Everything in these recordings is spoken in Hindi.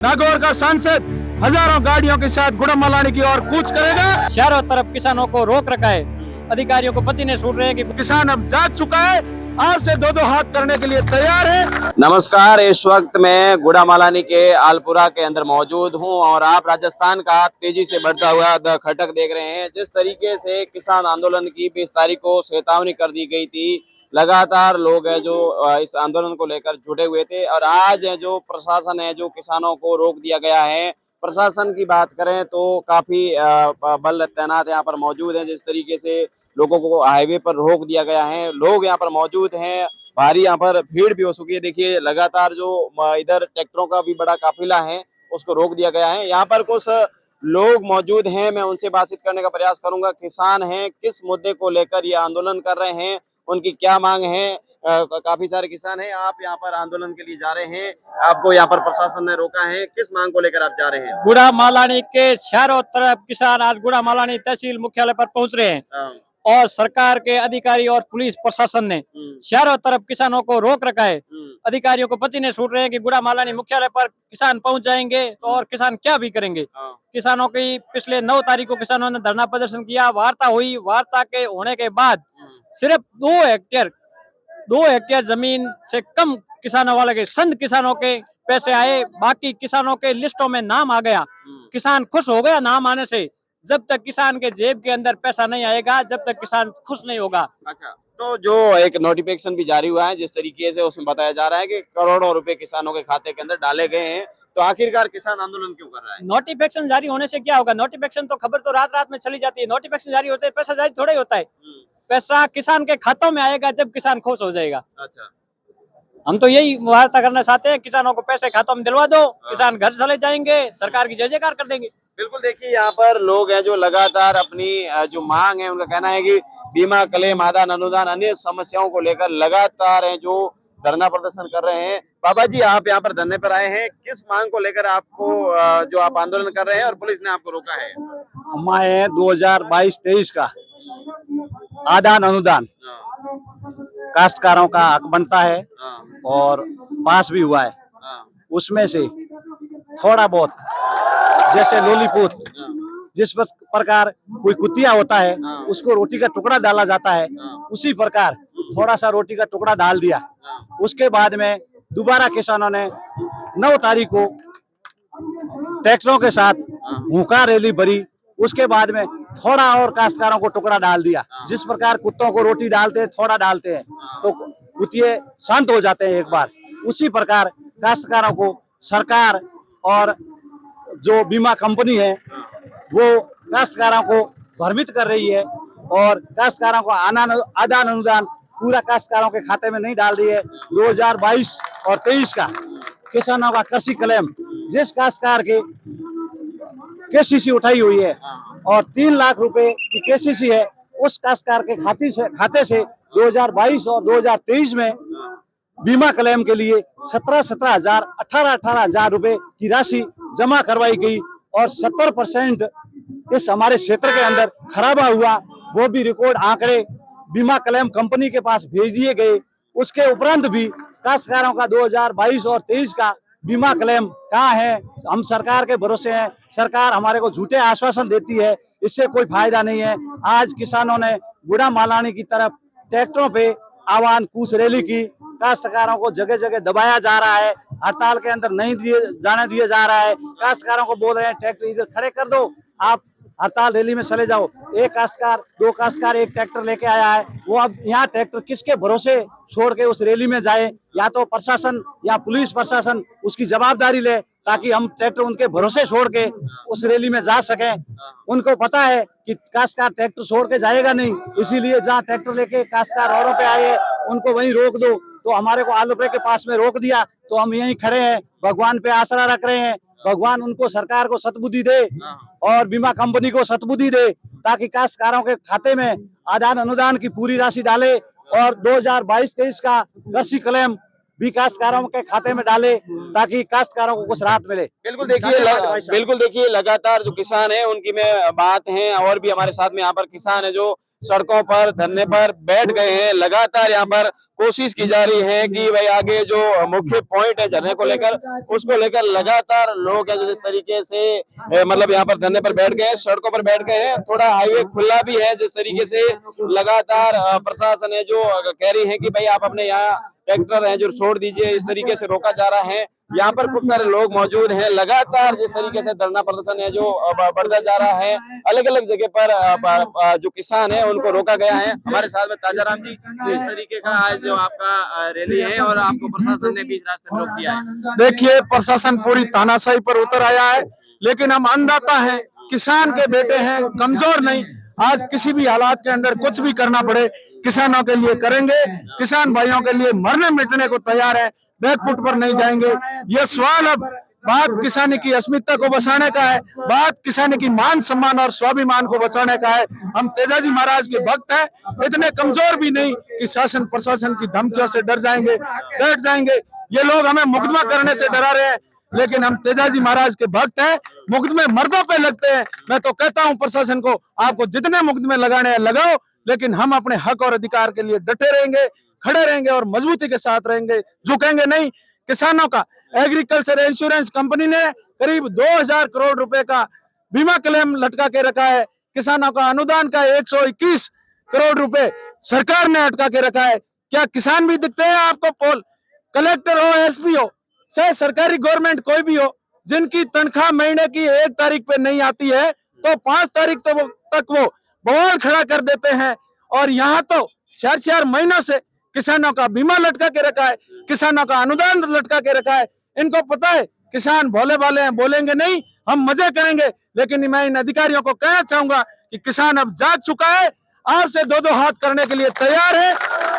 नागौर का सांसद हजारों गाड़ियों के साथ गुड़ामालानी की ओर कूच करेगा। चारों तरफ किसानों को रोक रखा है। अधिकारियों को पसीने छूट रहे हैं कि किसान अब जाग चुका है, आपसे दो दो हाथ करने के लिए तैयार है। नमस्कार, इस वक्त मैं गुड़ामालानी के आलपुरा के अंदर मौजूद हूं और आप राजस्थान का तेजी से बढ़ता हुआ द खटक देख रहे हैं। जिस तरीके से किसान आंदोलन की 20 तारीख को चेतावनी कर दी गई थी, लगातार लोग हैं जो इस आंदोलन को लेकर जुटे हुए थे और आज है जो प्रशासन है जो किसानों को रोक दिया गया है। प्रशासन की बात करें तो काफी बल तैनात यहाँ पर मौजूद है। जिस तरीके से लोगों को हाईवे पर रोक दिया गया है, लोग यहाँ पर मौजूद हैं, भारी यहाँ पर भीड़ भी हो चुकी है। देखिए लगातार जो इधर ट्रैक्टरों का भी बड़ा काफिला है उसको रोक दिया गया है। यहाँ पर कुछ लोग मौजूद हैं, मैं उनसे बातचीत करने का प्रयास करूंगा। किसान हैं, किस मुद्दे को लेकर ये आंदोलन कर रहे हैं, उनकी क्या मांग है। काफी सारे किसान हैं, आप यहाँ पर आंदोलन के लिए जा रहे हैं, आपको यहाँ पर प्रशासन ने रोका है, किस मांग को लेकर आप जा रहे हैं? गुड़ामालानी के चारों तरफ किसान आज गुड़ामालानी तहसील मुख्यालय पर पहुंच रहे हैं और सरकार के अधिकारी और पुलिस प्रशासन ने चारों तरफ किसानों को रोक रखा है। अधिकारियों को पसीने छूट रहे हैं कि गुड़ामालानी मुख्यालय पर किसान पहुंच जाएंगे तो और किसान क्या भी करेंगे। किसानों की पिछले 9 तारीख को किसानों ने धरना प्रदर्शन किया, वार्ता हुई, वार्ता के होने के बाद सिर्फ 2 हेक्टेयर जमीन से कम किसानों वाले के संत किसानों के पैसे आए, बाकी किसानों के लिस्टों में नाम आ गया। किसान खुश हो गया नाम आने से। जब तक किसान के जेब के अंदर पैसा नहीं आएगा, जब तक किसान खुश नहीं होगा। अच्छा, तो जो एक नोटिफिकेशन भी जारी हुआ है, जिस तरीके से उसमें बताया जा रहा है कि करोड़ों रुपए किसानों के खाते के अंदर डाले गए हैं, तो आखिरकार किसान आंदोलन क्यों कर रहा है? नोटिफिकेशन जारी होने से क्या होगा? नोटिफिकेशन तो खबर तो रात रात में चली जाती है। नोटिफिकेशन जारी होते है, पैसा जारी थोड़ा ही होता है। पैसा किसान के खातों में आएगा जब किसान खुश हो जाएगा। अच्छा, हम तो यही वार्ता करना चाहते हैं, किसानों को पैसे खातों में दिलवा दो, किसान घर चले जाएंगे, सरकार की जय जयकार कर देंगे। बिल्कुल। देखिए यहाँ पर लोग हैं जो लगातार अपनी जो मांग है, उनका कहना है कि बीमा क्लेम, आदान अनुदान, अन्य समस्याओं को लेकर लगातार है जो धरना प्रदर्शन कर रहे हैं। बाबा जी, आप यहाँ पर धरने पर आए हैं, किस मांग को लेकर आपको जो आप आंदोलन कर रहे हैं और पुलिस ने आपको रोका है? हमारे 2022-23 का आदान अनुदान काश्तकारों का हक बनता है और पास भी हुआ है। उसमें से थोड़ा बहुत, जैसे लोलीपोत, जिस प्रकार कोई कुतिया होता है उसको रोटी का टुकड़ा डाला जाता है, उसी प्रकार थोड़ा सा रोटी का टुकड़ा डाल दिया। उसके बाद में दोबारा किसानों ने 9 तारीख को ट्रैक्टरों के साथ हुंकार रैली भरी। उसके बाद में थोड़ा और काश्तकारों को टुकड़ा डाल दिया। जिस प्रकार कुत्तों को रोटी डालते हैं, थोड़ा डालते हैं तो कुतिये शांत हो जाते हैं एक बार, उसी प्रकार काश्तकारों को सरकार और जो बीमा कंपनी है वो काश्तकारों को भ्रमित कर रही है और काश्तकारों को आदान अनुदान पूरा काश्तकारों के खाते में नहीं डाल रही है। 2022 और 23 का किसानों का कृषि क्लेम, जिस काश्तकार के केसीसी उठाई हुई है और 3 लाख रुपए की केसीसी है, उस काश्तकार के खाते से 2022 और 2023 में बीमा क्लेम के लिए 17 हजार 18 हजार रुपए की राशि जमा करवाई गई और 70% इस हमारे क्षेत्र के अंदर खराबा हुआ। वो भी रिकॉर्ड आंकड़े बीमा क्लेम कंपनी के पास भेज दिए गए। उसके उपरांत भी काश्तकारों का 2022 और 23 का बीमा क्लेम कहाँ है? हम सरकार के भरोसे हैं, सरकार हमारे को झूठे आश्वासन देती है, इससे कोई फायदा नहीं है। आज किसानों ने गुड़ामालानी की तरफ ट्रैक्टरों पे आह्वान कूच रैली की, काश्तकारों को जगह जगह दबाया जा रहा है, हड़ताल के अंदर नहीं जाने दिया जा रहा है। काश्तकारों को बोल रहे हैं ट्रैक्टर इधर खड़े कर दो, आप हड़ताल रैली में चले जाओ। एक काश्तकार, 2 काश्तकार एक ट्रैक्टर लेके आया है, वो अब यहाँ ट्रैक्टर किसके भरोसे छोड़ के उस रैली में जाए? या तो प्रशासन या पुलिस प्रशासन उसकी जवाबदारी ले ताकि हम ट्रैक्टर उनके भरोसे छोड़ के उस रैली में जा सकें। उनको पता है कि काश्तकार ट्रैक्टर छोड़ के जाएगा नहीं, इसीलिए जहाँ ट्रैक्टर लेके काश्तकार रोडों पे आए उनको वहीं रोक दो। तो हमारे को आलूपे के पास में रोक दिया तो हम यहीं खड़े हैं, भगवान पे आसरा रख रहे हैं। भगवान उनको, सरकार को सद्बुद्धि दे और बीमा कंपनी को सद्बुद्धि दे ताकि काश्तकारों के खाते में आदान अनुदान की पूरी राशि डाले और 2022-23 का कृषि क्लेम भी काश्तकारों के खाते में डाले ताकि काश्तकारों को कुछ राहत मिले। बिल्कुल देखिए लगातार जो किसान है उनकी में बात है और भी हमारे साथ में यहाँ पर किसान है जो सड़कों पर धरने पर बैठ गए हैं। लगातार यहाँ पर कोशिश की जा रही है कि भाई आगे जो मुख्य पॉइंट है धरने को लेकर, उसको लेकर लगातार लोग जिस तरीके से मतलब यहाँ पर धरने पर बैठ गए हैं, सड़कों पर बैठ गए हैं। थोड़ा हाईवे खुला भी है, जिस तरीके से लगातार प्रशासन है जो कह रही है कि भाई आप अपने यहाँ ट्रैक्टर है जो छोड़ दीजिए, इस तरीके से रोका जा रहा है। यहाँ पर खूब सारे लोग मौजूद हैं। लगातार जिस तरीके से धरना प्रदर्शन है जो बढ़ता जा रहा है, अलग अलग जगह पर जो किसान है उनको रोका गया है। हमारे साथ में ताजाराम जी, इस तरीके का आज जो आपका रैली है और आपको प्रशासन ने बीच रास्ते में रोक दिया है। देखिए, प्रशासन पूरी तानाशाही पर उतर आया है, लेकिन हम अन्नदाता हैं, किसान के बेटे हैं, कमजोर नहीं। आज किसी भी हालात के अंदर कुछ भी करना पड़े किसानों के लिए करेंगे। किसान भाइयों के लिए मरने मिटने को तैयार है, बैकफुट पर नहीं जाएंगे। ये सवाल अब बात किसानी की अस्मिता को बचाने का है, बात किसानी की मान सम्मान और स्वाभिमान को बचाने का है। हम तेजाजी महाराज के भक्त हैं, इतने कमजोर भी नहीं कि शासन प्रशासन की धमकियों से डर जाएंगे, बैठ जाएंगे। ये लोग हमें मुकदमा करने से डरा रहे हैं, लेकिन हम तेजाजी महाराज के भक्त हैं। मुकदमे मर्दों पे लगते हैं। मैं तो कहता हूं प्रशासन को, आपको जितने मुकदमे लगाने हैं लगाओ, लेकिन हम अपने हक और अधिकार के लिए डटे रहेंगे, खड़े रहेंगे और मजबूती के साथ रहेंगे, झुकेंगे नहीं। किसानों का एग्रीकल्चर इंश्योरेंस कंपनी ने करीब 2000 करोड़ रुपए का बीमा क्लेम लटका के रखा है। किसानों का अनुदान का 121 करोड़ रुपए सरकार ने अटका के रखा है। क्या किसान भी दिखते हैं आपको? पोल कलेक्टर हो, एसपी हो, चाहे सरकारी गवर्नमेंट कोई भी हो, जिनकी तनख्वाह महीने की 1 तारीख पे नहीं आती है तो 5 तारीख तक वो बवाल खड़ा कर देते हैं। और यहाँ तो 4-4 महीनों से किसानों का बीमा लटका के रखा है, किसानों का अनुदान लटका के रखा है। इनको पता है किसान भोले भाले हैं, बोलेंगे नहीं, हम मजे करेंगे। लेकिन मैं इन अधिकारियों को कहना चाहूंगा कि किसान अब जाग चुका है, आपसे 2-2 हाथ करने के लिए तैयार है।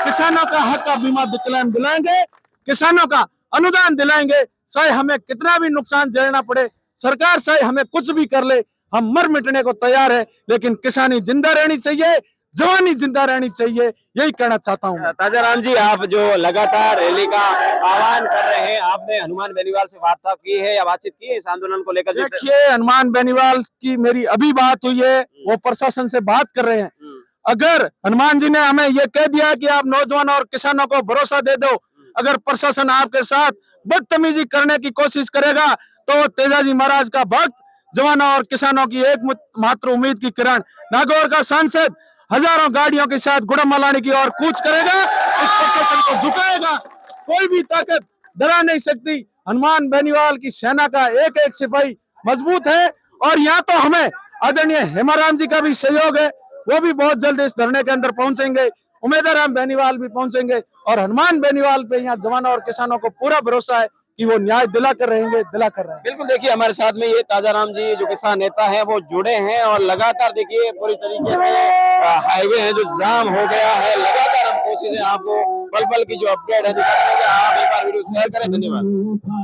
किसानों का हक का बीमा क्लेम दिलाएंगे, किसानों का अनुदान दिलाएंगे, चाहे हमें कितना भी नुकसान झेलना पड़े, सरकार चाहे हमें कुछ भी कर ले, हम मर मिटने को तैयार है। लेकिन किसानी जिंदा रहनी चाहिए, जवानी जिंदा रहनी चाहिए, यही कहना चाहता हूँ। ताजाराम जी, आप जो लगातार रैली का आह्वान कर रहे हैं, आपने हनुमान बेनीवाल से वार्ता की है या बातचीत की है इस आंदोलन को लेकर? देखिए, हनुमान बेनीवाल की मेरी अभी बात हुई है, वो प्रशासन से बात कर रहे हैं। अगर हनुमान जी ने हमें ये कह दिया कि आप नौजवानों और किसानों को भरोसा दे दो, अगर प्रशासन आपके साथ बदतमीजी करने की कोशिश करेगा तो वो तेजाजी महाराज का भक्त, जवानों और किसानों की एक मात्र उम्मीद की किरण, नागौर का सांसद हजारों गाड़ियों के साथ गुड़ामालानी की ओर कूच करेगा। इस प्रशासन को झुकाएगा कोई भी ताकत डरा नहीं सकती। हनुमान बेनीवाल की सेना का एक एक सिपाही मजबूत है। और यहाँ तो हमें आदरणीय हेमाराम जी का भी सहयोग है, वो भी बहुत जल्द इस धरने के अंदर पहुंचेंगे। उमेदराम बेनीवाल भी पहुंचेंगे और हनुमान बेनीवाल पे यहाँ जवानों और किसानों को पूरा भरोसा है कि वो न्याय दिला कर रहे हैं। बिल्कुल, देखिए हमारे साथ में ये ताजाराम जी जो किसान नेता हैं वो जुड़े हैं और लगातार देखिए पूरी तरीके से हाईवे है जो जाम हो गया है। लगातार हम कोशिश है आपको पल पल की जो अपडेट है दिखाने के। आप एक बार वीडियो शेयर करें। धन्यवाद।